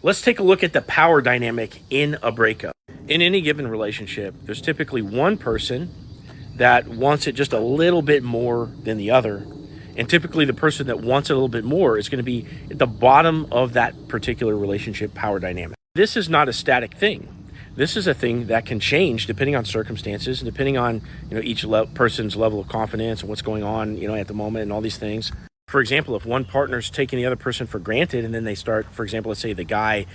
Let's take a look at the power dynamic in a breakup. In any given relationship, there's typically one person that wants it just a little bit more than the other. And typically the person that wants it a little bit more is going to be at the bottom of that particular relationship power dynamic. This is not a static thing. This is a thing that can change depending on circumstances and depending on, each person's level of confidence and what's going on, at the moment and all these things. For example, if one partner's taking the other person for granted and then they start, for example, let's say the guy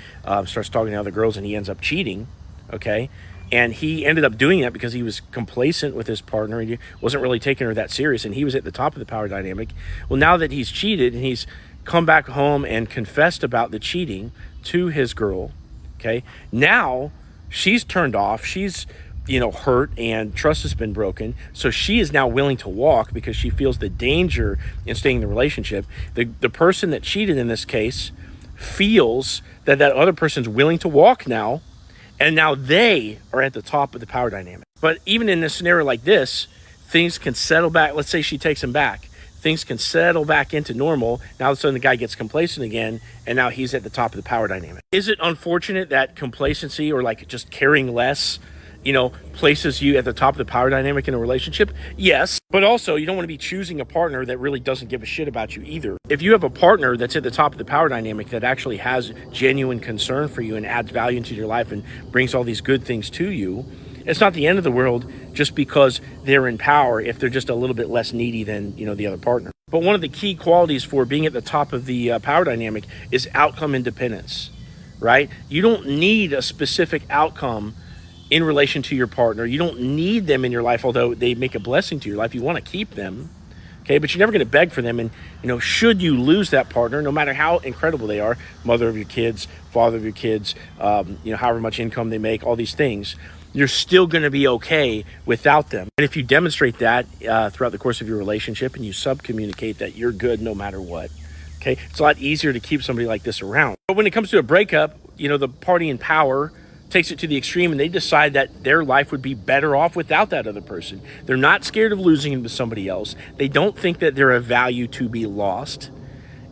starts talking to other girls and he ends up cheating, okay? And he ended up doing that because he was complacent with his partner and he wasn't really taking her that serious and he was at the top of the power dynamic. Well, now that he's cheated and he's come back home and confessed about the cheating to his girl, okay? Now she's turned off, she's hurt and trust has been broken. So she is now willing to walk because she feels the danger in staying in the relationship. The person that cheated in this case feels that other person's willing to walk now, and now they are at the top of the power dynamic. But even in a scenario like this, things can settle back. Let's say she takes him back. Things can settle back into normal. Now all of a sudden the guy gets complacent again, and now he's at the top of the power dynamic. Is it unfortunate that complacency or like just caring less places you at the top of the power dynamic in a relationship? Yes, but also you don't want to be choosing a partner that really doesn't give a shit about you either. If you have a partner that's at the top of the power dynamic that actually has genuine concern for you and adds value into your life and brings all these good things to you, it's not the end of the world just because they're in power if they're just a little bit less needy than, the other partner. But one of the key qualities for being at the top of the power dynamic is outcome independence, right? You don't need a specific outcome in relation to your partner. You don't need them in your life, although they make a blessing to your life. You want to keep them, okay? But you're never going to beg for them. And, should you lose that partner, no matter how incredible they are, mother of your kids, father of your kids, however much income they make, all these things, you're still going to be okay without them. And if you demonstrate that throughout the course of your relationship and you sub-communicate that you're good no matter what, okay, it's a lot easier to keep somebody like this around. But when it comes to a breakup, the party in power takes it to the extreme and they decide that their life would be better off without that other person. They're not scared of losing him to somebody else. They don't think that they're of value to be lost.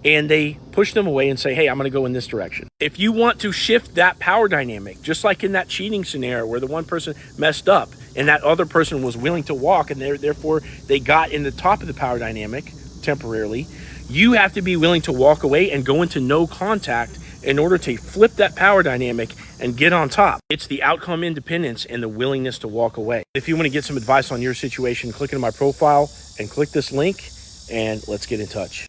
And they push them away and say, hey, I'm going to go in this direction. If you want to shift that power dynamic, just like in that cheating scenario where the one person messed up and that other person was willing to walk and therefore they got in the top of the power dynamic temporarily, you have to be willing to walk away and go into no contact in order to flip that power dynamic and get on top. It's the outcome independence and the willingness to walk away. If you want to get some advice on your situation, click into my profile and click this link and let's get in touch.